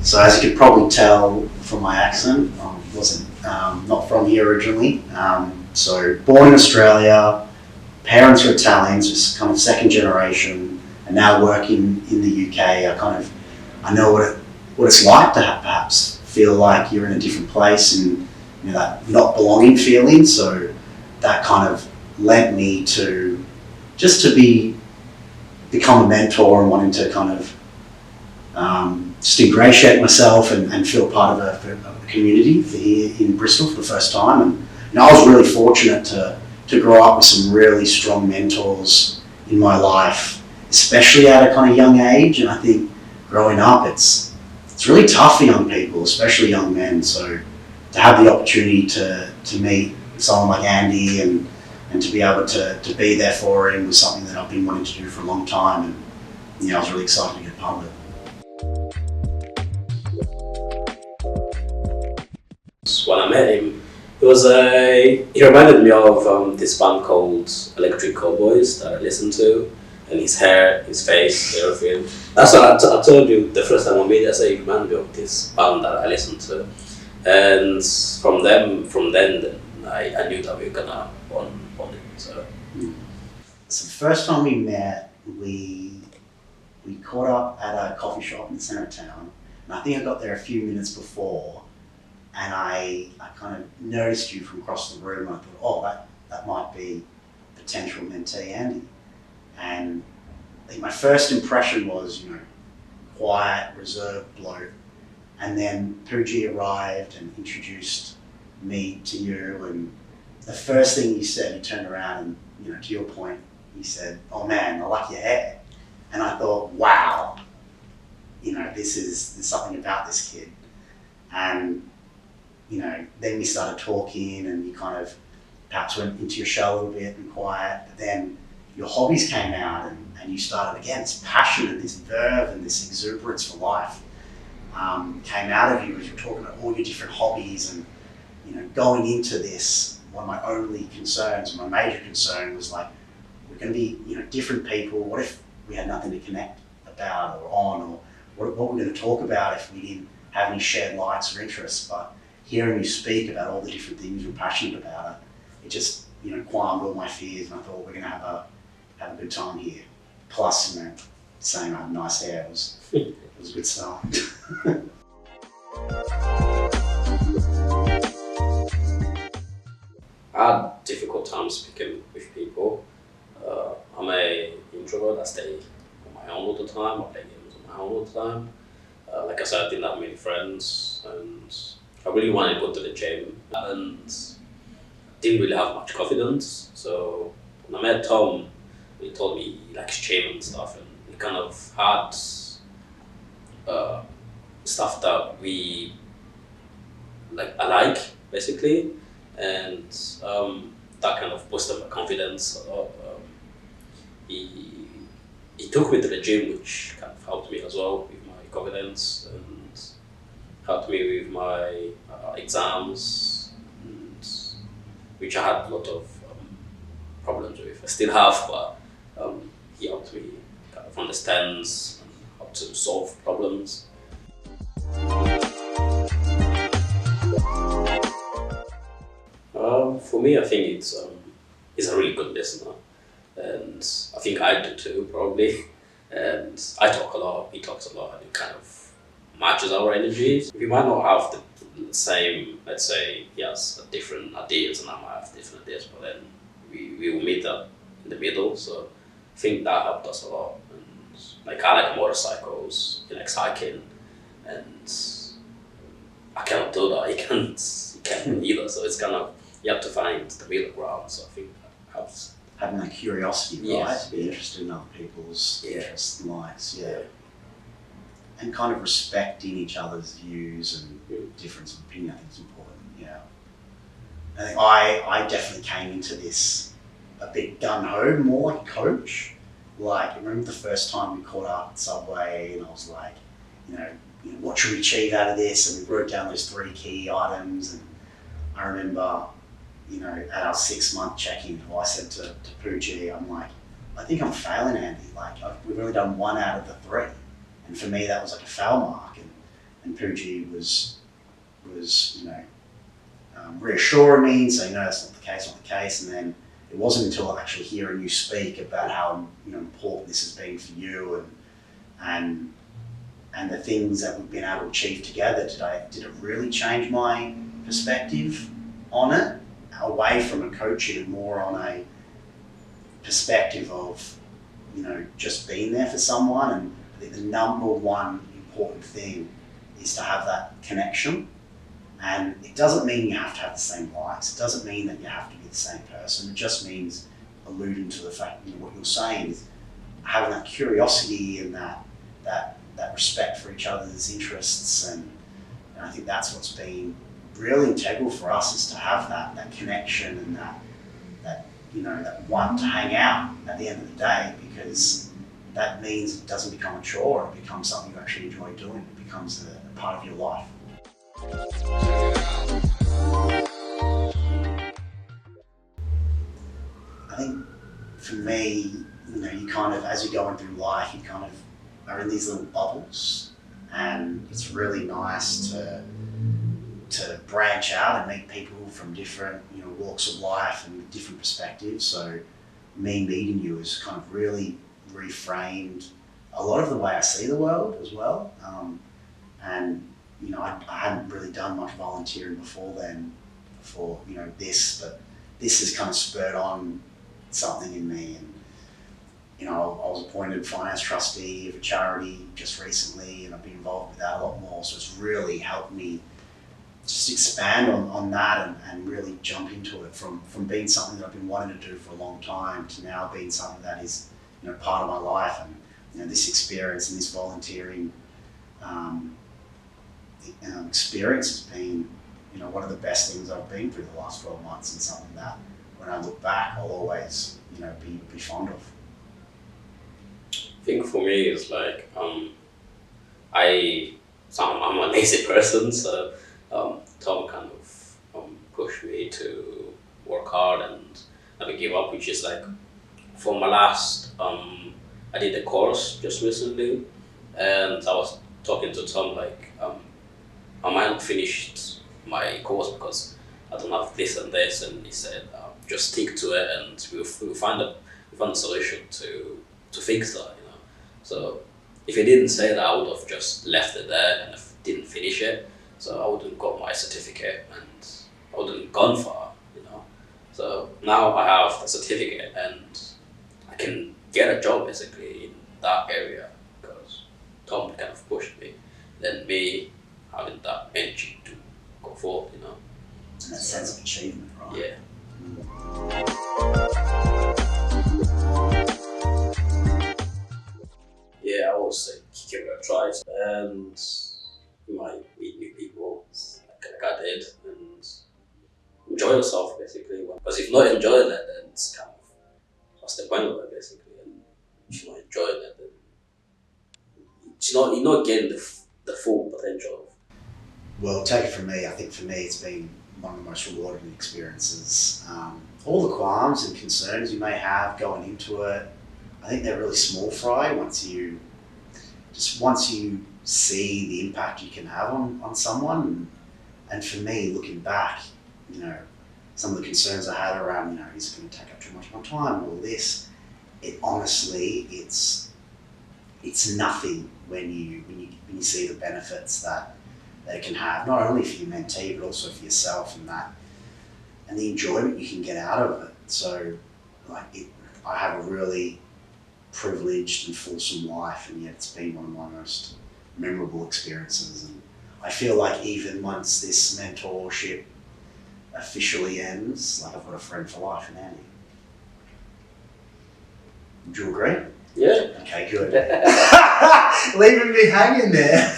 So as you could probably tell from my accent, I wasn't not from here originally. So born in Australia, parents are Italians, just kind of second generation, and now working in the UK. I know what it's like to have, perhaps feel like you're in a different place and that not belonging feeling. So that kind of led me to just to become a mentor and wanting to kind of just ingratiate myself and feel part of a community here in Bristol for the first time. And I was really fortunate to grow up with some really strong mentors in my life, especially at a kind of young age. And I think growing up, it's really tough for young people, especially young men. So to have the opportunity to meet someone like Andhy and to be able to be there for him was something that I've been wanting to do for a long time. And I was really excited to get part of it. When I met him, he reminded me of this band called Electric Cowboys that I listened to, and his hair, his face, everything. That's what I told you the first time I met him. I said he reminded me of this band that I listened to, and from then I knew that we were gonna bond it. So the first time we met, we caught up at a coffee shop in the centre of town, and I think I got there a few minutes before. And I kind of noticed you from across the room, and I thought, oh, that might be potential mentee Andhy. And I think my first impression was, quiet, reserved bloke. And then Pooji arrived and introduced me to you. And the first thing you said, you turned around and, to your point, you said, oh man, I like your hair. And I thought, wow, there's something about this kid. And then we started talking and you kind of perhaps went into your shell a little bit and quiet, but then your hobbies came out and you started again, this passion and this verve and this exuberance for life came out of you as you're talking about all your different hobbies. And going into this, one of my only concerns, my major concern was like, we're going to be different people. What if we had nothing to connect about or on, or what we're going to talk about if we didn't have any shared likes or interests? But hearing you speak about all the different things you're passionate about, it just qualmed all my fears, and I thought we're going to have a good time here. Plus, saying I had nice hair it was a good start. I had difficult time speaking with people. I'm an introvert. I stay on my own all the time. I play games on my own all the time. Like I said, I didn't have many friends, and I really wanted to go to the gym, and didn't really have much confidence. So when I met Tom, he told me he likes gym and stuff, and he kind of had stuff that I like basically, and that kind of boosted my confidence a lot. He took me to the gym, which kind of helped me as well with my confidence and helped me with my exams, and which I had a lot of problems with. I still have, but he helped me kind of understand and how to solve problems. For me, I think he's a really good listener, and I think I do too, probably. And I talk a lot, he talks a lot, and it kind of matches our energies. We might not have the same, let's say, he has different ideas and I might have different ideas, but then we will meet up in the middle. So I think that helped us a lot. And I like motorcycles, he likes hiking, and I cannot do that. He can't either. So it's kind of, you have to find the middle ground. So I think that helps. Having that curiosity, right? Yes. To be interested in other people's Yeah. interests and likes, yeah. And kind of respecting each other's views and difference of opinion, I think is important, yeah. I think I definitely came into this a bit gung-ho, more like a coach. Like, I remember the first time we caught up at Subway and I was like, what should we achieve out of this? And we wrote down those 3 key items. And I remember, at our 6-month check-in, I said to Pooji, I'm like, I think I'm failing, Andhy. Like, we've only done 1 out of the 3. And for me, that was like a fail mark. Pooji was reassuring me and saying, no, that's not the case. And then it wasn't until actually hearing you speak about how important this has been for you and the things that we've been able to achieve together today, did it really change my perspective on it, away from a coaching and more on a perspective of just being there for someone. And I think the number one important thing is to have that connection. And it doesn't mean you have to have the same likes. It doesn't mean that you have to be the same person. It just means alluding to the fact what you're saying is having that curiosity and that respect for each other's interests. And I think that's what's been really integral for us, is to have that connection and that want to hang out at the end of the day, because that means it doesn't become a chore. It becomes something you actually enjoy doing. It becomes a part of your life. I think for me, you kind of, as you're going through life, you kind of are in these little bubbles, and it's really nice to branch out and meet people from different walks of life and different perspectives. So me meeting you has kind of really reframed a lot of the way I see the world as well. And I hadn't really done much volunteering before this, but this has kind of spurred on something in me. And I was appointed finance trustee of a charity just recently, and I've been involved with that a lot more. So it's really helped me just expand on that and really jump into it from being something that I've been wanting to do for a long time to now being something that is part of my life. And this experience and this volunteering experience has been one of the best things I've been through the last 12 months, and something that when I look back I'll always be fond of. I think for me it's like I'm a lazy person, so Tom kind of pushed me to work hard and never give up, which is like for my last I did a course just recently, and I was talking to Tom like I might not finished my course because I don't have this and this, and he said just stick to it and we'll find a solution to fix that. So if he didn't say that, I would have just left it there and didn't finish it. So I wouldn't got my certificate and I wouldn't have gone far. So now I have the certificate and I can get a job basically in that area because Tom kind of pushed me. Then me having that energy to go forward. And that sense of achievement, right? Yeah. Yeah, I always say give it a try, and you might meet new people like I did, and enjoy yourself basically. Because if not enjoying it, then it's kind of what's the point of it basically? And if you're not enjoying it, then you're not getting the full potential. Well, take it from me. I think for me, it's been one of the most rewarding experiences. All the qualms and concerns you may have going into it, I think they're really small fry once you see the impact you can have on someone. And for me, looking back, some of the concerns I had around, is it going to take up too much of my time, all this, it honestly, it's nothing when you see the benefits that it can have, not only for your mentee, but also for yourself and the enjoyment you can get out of it. So I have a really privileged and fulsome life, and yet it's been one of my most memorable experiences. And I feel like even once this mentorship officially ends, I've got a friend for life in Andhy. Would you agree? Yeah. Okay, good. Leaving me hanging there.